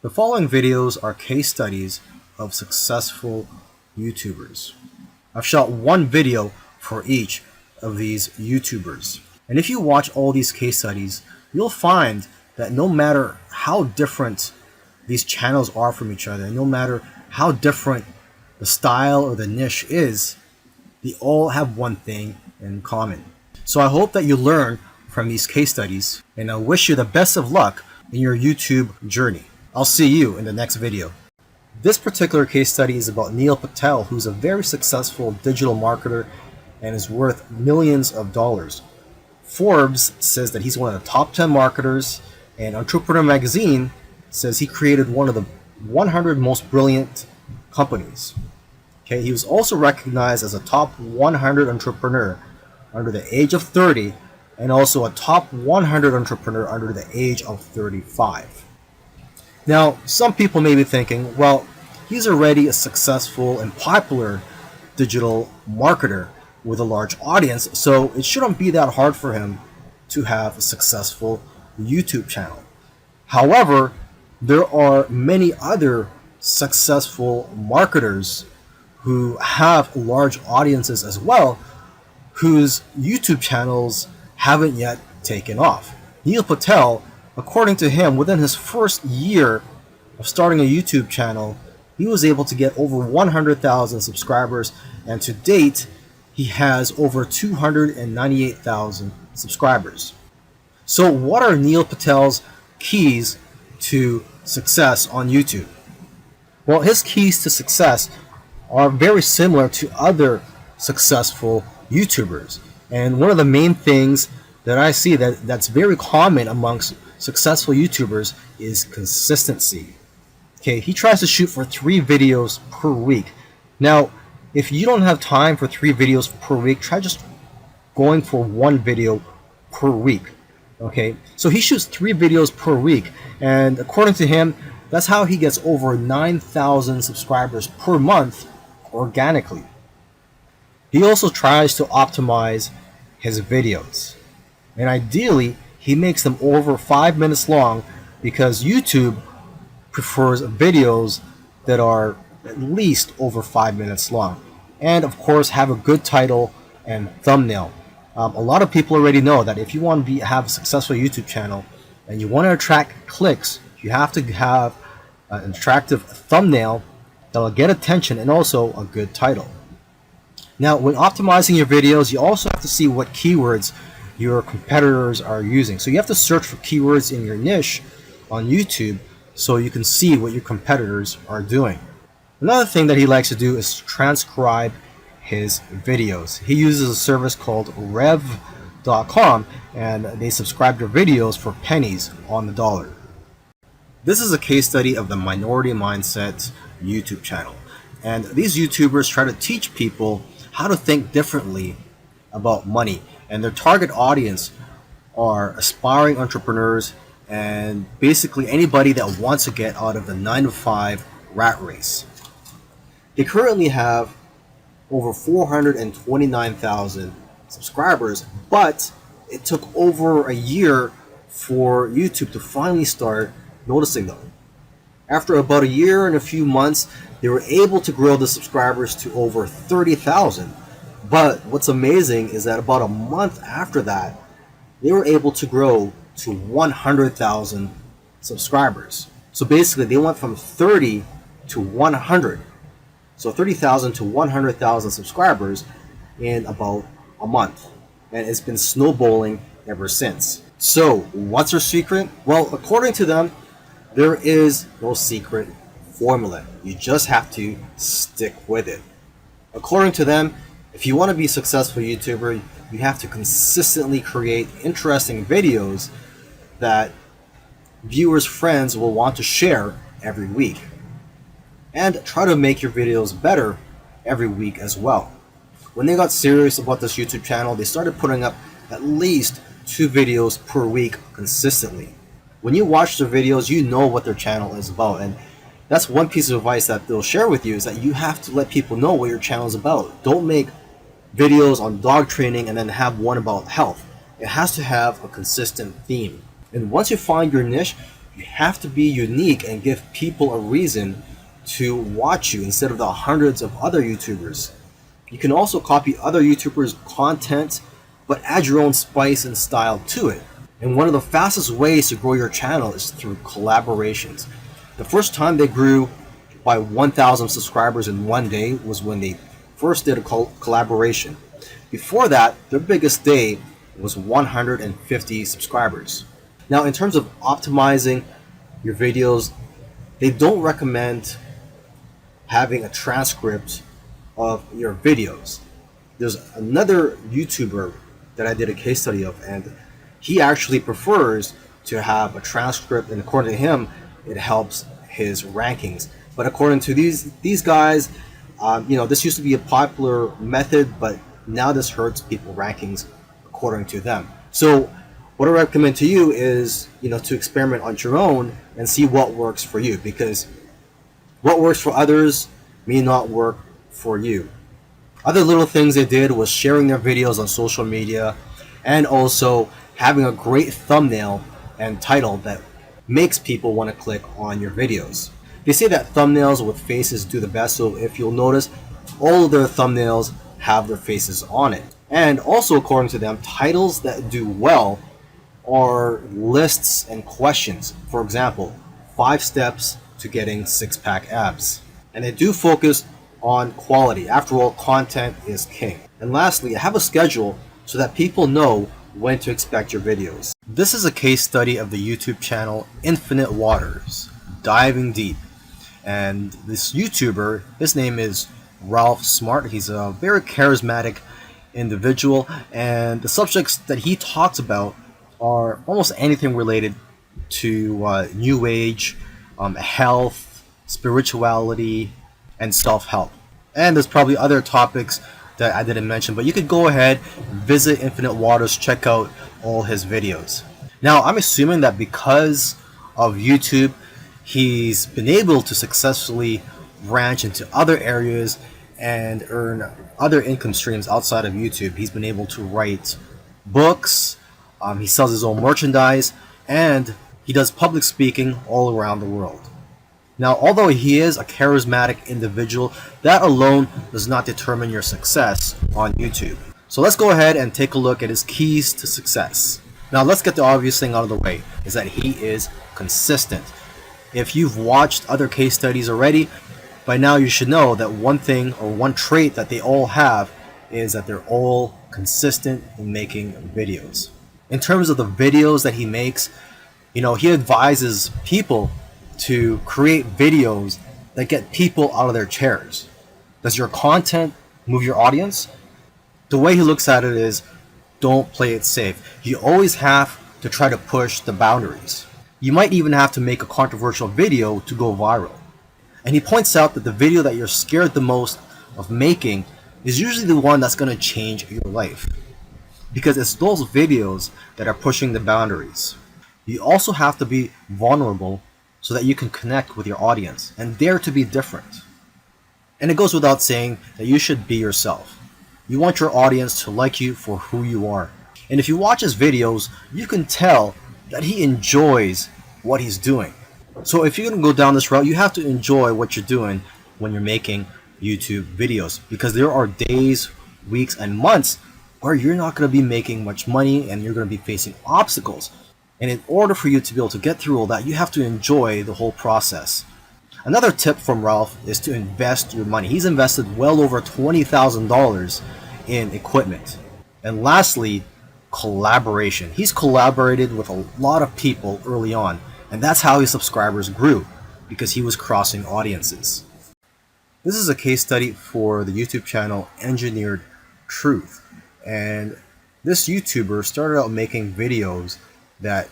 The following videos are case studies of successful YouTubers. I've shot one video for each of these YouTubers. And if you watch all these case studies, you'll find that no matter how different these channels are from each other, no matter how different the style or the niche is, they all have one thing in common. So I hope that you learn from these case studies, and I wish you the best of luck in your YouTube journey. I'll see you in the next video. This particular case study is about Neil Patel, who's a very successful digital marketer and is worth millions of dollars. Forbes says that he's one of the top 10 marketers, and Entrepreneur Magazine says he created one of the 100 most brilliant companies. Okay, he was also recognized as a top 100 entrepreneur under the age of 30 and also a top 100 entrepreneur under the age of 35. Now, some people may be thinking, well, he's already a successful and popular digital marketer with a large audience, so it shouldn't be that hard for him to have a successful YouTube channel. However, there are many other successful marketers who have large audiences as well, whose YouTube channels haven't yet taken off. Neil Patel, according to him, within his first year of starting a YouTube channel, he was able to get over 100,000 subscribers, and to date, he has over 298,000 subscribers. So what are Neil Patel's keys to success on YouTube? Well, his keys to success are very similar to other successful YouTubers. And one of the main things that I see that's very common amongst successful YouTubers is consistency. Okay, he tries to shoot for 3 videos per week. Now, if you don't have time for 3 videos per week, try just going for 1 video per week. Okay, so he shoots 3 videos per week, and according to him, that's how he gets over 9,000 subscribers per month organically. He also tries to optimize his videos, and ideally he makes them over 5 minutes long because YouTube prefers videos that are at least over 5 minutes long, and of course have a good title and thumbnail. A lot of people already know that if you want to have a successful YouTube channel and you want to attract clicks, you have to have an attractive thumbnail that will get attention and also a good title. Now, when optimizing your videos, you also have to see what keywords your competitors are using. So you have to search for keywords in your niche on YouTube so you can see what your competitors are doing. Another thing that he likes to do is transcribe his videos. He uses a service called Rev.com, and they subscribe to videos for pennies on the dollar. This is a case study of the Minority Mindset YouTube channel. And these YouTubers try to teach people how to think differently about money. And their target audience are aspiring entrepreneurs and basically anybody that wants to get out of the 9-to-5 rat race. They currently have over 429,000 subscribers, but it took over a year for YouTube to finally start noticing them. After about a year and a few months, they were able to grow the subscribers to over 30,000. But what's amazing is that about a month after that, they were able to grow to 100,000 subscribers. So basically, they went from 30 to 100. So 30,000 to 100,000 subscribers in about a month. And it's been snowballing ever since. So what's their secret? Well, according to them, there is no secret formula. You just have to stick with it. According to them, if you want to be a successful YouTuber, you have to consistently create interesting videos that viewers' friends will want to share every week. And try to make your videos better every week as well. When they got serious about this YouTube channel, they started putting up at least 2 videos per week consistently. When you watch their videos, you know what their channel is about, and that's one piece of advice that they'll share with you, is that you have to let people know what your channel is about. Don't make videos on dog training and then have one about health. It has to have a consistent theme. And once you find your niche, You have to be unique and give people a reason to watch you instead of the hundreds of other YouTubers. You can also copy other YouTubers' content, but add your own spice and style to it. And one of the fastest ways to grow your channel is through collaborations. The first time they grew by 1,000 subscribers in one day was when they first did a collaboration. Before that, their biggest day was 150 subscribers. Now, in terms of optimizing your videos, they don't recommend having a transcript of your videos. There's another YouTuber that I did a case study of, and he actually prefers to have a transcript, and according to him, it helps his rankings. But according to these guys, this used to be a popular method, but now this hurts people rankings according to them. So what I recommend to you is, to experiment on your own and see what works for you, because what works for others may not work for you. Other little things they did was sharing their videos on social media, and also having a great thumbnail and title that makes people want to click on your videos. They say that thumbnails with faces do the best, so if you'll notice, all of their thumbnails have their faces on it. And also, according to them, titles that do well are lists and questions. For example, 5 steps to getting 6-pack abs. And they do focus on quality. After all, content is king. And lastly, have a schedule so that people know when to expect your videos. This is a case study of the YouTube channel Infinite Waters, diving deep. And this YouTuber, his name is Ralph Smart. He's a very charismatic individual, and the subjects that he talks about are almost anything related to New Age, health, spirituality, and self-help. And there's probably other topics that I didn't mention, but you could go ahead, visit Infinite Waters, check out all his videos. Now, I'm assuming that because of YouTube, he's been able to successfully branch into other areas and earn other income streams outside of YouTube. He's been able to write books, he sells his own merchandise, and he does public speaking all around the world. Now, although he is a charismatic individual, that alone does not determine your success on YouTube. So let's go ahead and take a look at his keys to success. Now, let's get the obvious thing out of the way, is that he is consistent. If you've watched other case studies already, by now you should know that one thing or one trait that they all have is that they're all consistent in making videos. In terms of the videos that he makes, he advises people to create videos that get people out of their chairs. Does your content move your audience? The way he looks at it is, don't play it safe. You always have to try to push the boundaries. You might even have to make a controversial video to go viral. And he points out that the video that you're scared the most of making is usually the one that's going to change your life, because it's those videos that are pushing the boundaries. You also have to be vulnerable so that you can connect with your audience and dare to be different. And it goes without saying that you should be yourself. You want your audience to like you for who you are. And if you watch his videos, you can tell that he enjoys what he's doing. So if you're going to go down this route, you have to enjoy what you're doing when you're making YouTube videos, because there are days, weeks, and months where you're not going to be making much money and you're going to be facing obstacles. And in order for you to be able to get through all that, you have to enjoy the whole process. Another tip from Ralph is to invest your money. He's invested well over $20,000 in equipment. And lastly, collaboration. He's collaborated with a lot of people early on, and that's how his subscribers grew, because he was crossing audiences. This is a case study for the YouTube channel Engineered Truth. And this YouTuber started out making videos that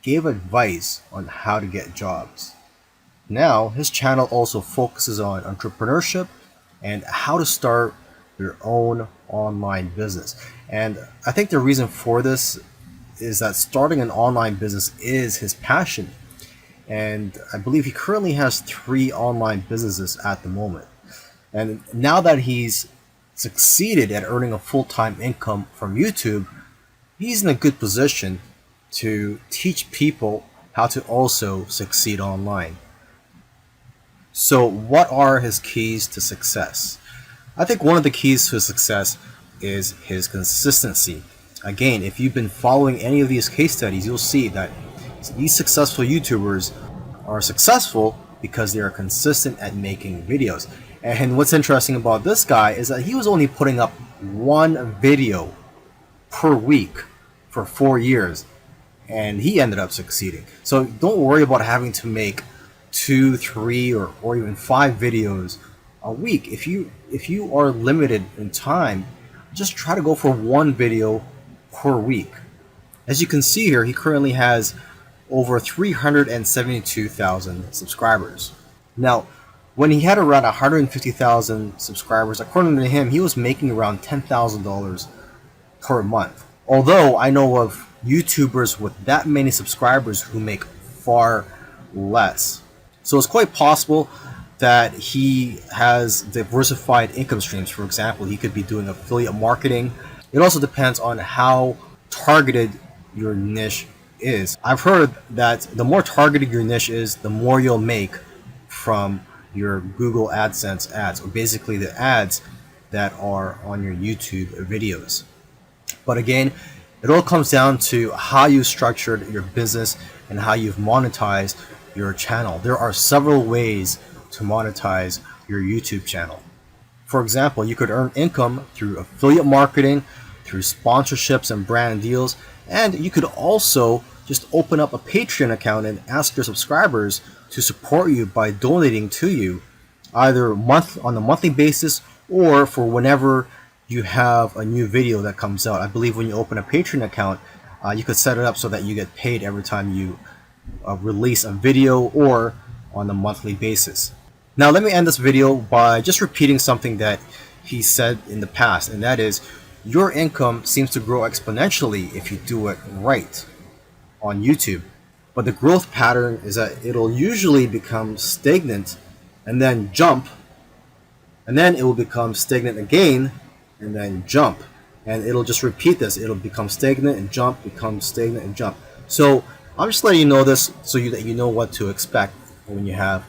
gave advice on how to get jobs. Now, his channel also focuses on entrepreneurship and how to start your own online business. And I think the reason for this is that starting an online business is his passion. And I believe he currently has 3 online businesses at the moment. And now that he's succeeded at earning a full-time income from YouTube, he's in a good position to teach people how to also succeed online. So what are his keys to success? I think one of the keys to success is his consistency. Again, if you've been following any of these case studies, you'll see that these successful YouTubers are successful because they are consistent at making videos. And what's interesting about this guy is that he was only putting up one video per week for 4 years, and he ended up succeeding. So don't worry about having to make 2, 3, or even 5 videos a week. If you are limited in time, just try to go for one video per week. As you can see here, he currently has over 372,000 subscribers. Now, when he had around 150,000 subscribers, according to him, he was making around $10,000 per month. Although I know of YouTubers with that many subscribers who make far less. So it's quite possible that he has diversified income streams. For example, he could be doing affiliate marketing. It also depends on how targeted your niche is. I've heard that the more targeted your niche is, the more you'll make from your Google AdSense ads, or basically the ads that are on your YouTube videos. But again, it all comes down to how you structured your business and how you've monetized your channel. There are several ways to monetize your YouTube channel. For example, you could earn income through affiliate marketing, through sponsorships and brand deals, and you could also just open up a Patreon account and ask your subscribers to support you by donating to you, either on a monthly basis or for whenever you have a new video that comes out. I believe when you open a Patreon account, you could set it up so that you get paid every time you release a video, or on a monthly basis. Now let me end this video by just repeating something that he said in the past, and that is, your income seems to grow exponentially if you do it right on YouTube. But the growth pattern is that it'll usually become stagnant and then jump, and then it will become stagnant again and then jump, and it'll just repeat this. It'll become stagnant and jump, become stagnant and jump. So I'm just letting you know this so that you know what to expect when you have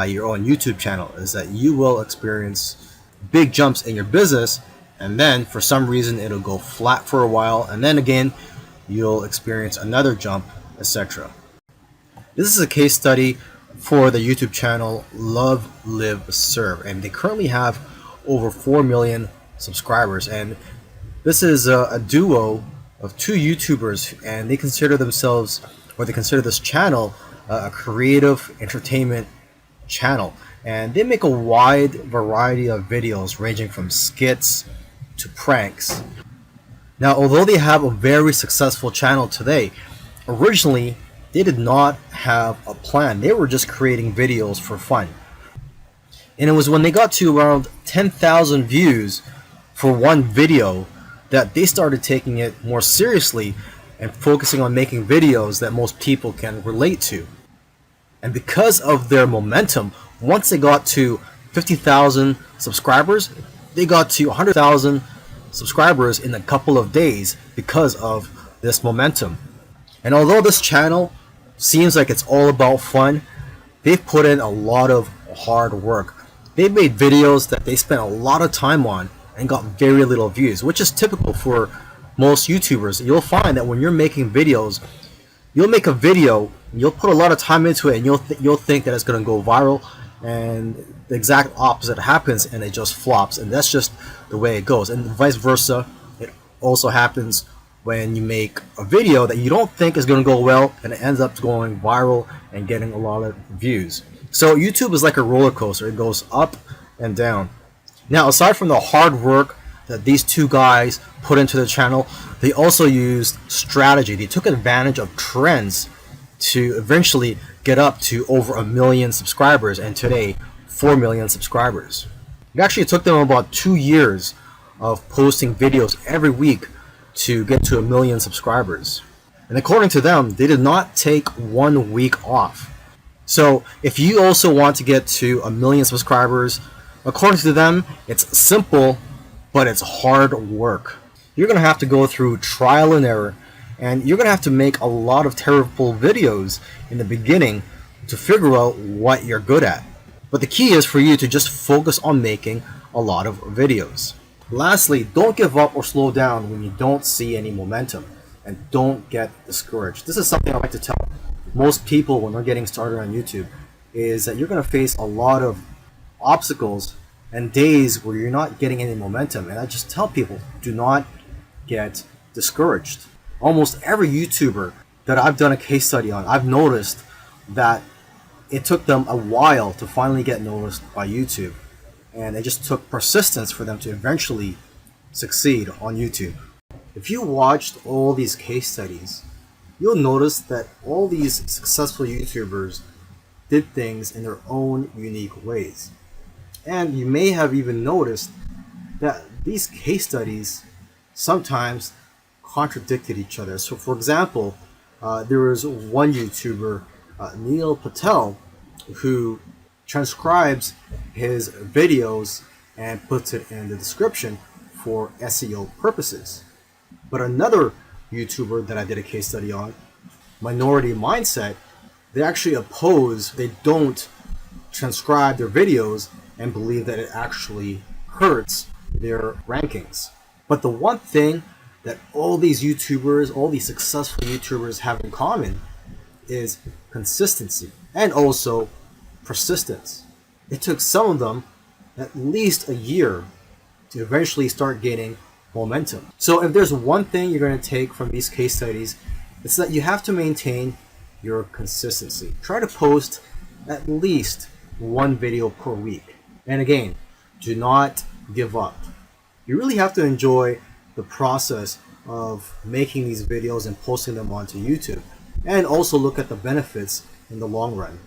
your own YouTube channel, is that you will experience big jumps in your business, and then for some reason it'll go flat for a while, and then again you'll experience another jump, etc. This is a case study for the YouTube channel Love, Live, Serve, and they currently have over 4 million subscribers, and this is a duo of 2 YouTubers, and they consider themselves, or they consider this channel, a creative entertainment channel, and they make a wide variety of videos ranging from skits to pranks. Now, although they have a very successful channel today, originally they did not have a plan. They were just creating videos for fun, and it was when they got to around 10,000 views for one video that they started taking it more seriously and focusing on making videos that most people can relate to. And because of their momentum, once they got to 50,000 subscribers, they got to 100,000 subscribers in a couple of days because of this momentum. And although this channel seems like it's all about fun, they've put in a lot of hard work. They've made videos that they spent a lot of time on and got very little views, which is typical for most YouTubers. You'll find that when you're making videos, you'll make a video, you'll put a lot of time into it, and you'll think that it's going to go viral, and the exact opposite happens, and it just flops. And that's just the way it goes. And vice versa, it also happens when you make a video that you don't think is going to go well, and it ends up going viral and getting a lot of views. So YouTube is like a roller coaster. It goes up and down. Now, aside from the hard work that these 2 guys put into the channel, they also used strategy. They took advantage of trends to eventually get up to over 1 million subscribers, and today 4 million subscribers. It actually took them about 2 years of posting videos every week to get to 1 million subscribers. And according to them, they did not take 1 week off. So if you also want to get to 1 million subscribers, according to them, it's simple, but it's hard work. You're going to have to go through trial and error. And you're going to have to make a lot of terrible videos in the beginning to figure out what you're good at. But the key is for you to just focus on making a lot of videos. Lastly, don't give up or slow down when you don't see any momentum, and don't get discouraged. This is something I like to tell most people when they're getting started on YouTube, is that you're going to face a lot of obstacles and days where you're not getting any momentum. And I just tell people, do not get discouraged. Almost every YouTuber that I've done a case study on, I've noticed that it took them a while to finally get noticed by YouTube. And it just took persistence for them to eventually succeed on YouTube. If you watched all these case studies, you'll notice that all these successful YouTubers did things in their own unique ways. And you may have even noticed that these case studies sometimes contradicted each other. So for example, there was one YouTuber, Neil Patel, who transcribes his videos and puts it in the description for SEO purposes. But another YouTuber that I did a case study on, Minority Mindset, they actually oppose, they don't transcribe their videos and believe that it actually hurts their rankings. But the one thing that all these YouTubers, all these successful YouTubers have in common is consistency and also persistence. It took some of them at least a year to eventually start gaining momentum. So if there's one thing you're going to take from these case studies, it's that you have to maintain your consistency. Try to post at least one video per week. And again, do not give up. You really have to enjoy the process of making these videos and posting them onto YouTube, and also look at the benefits in the long run.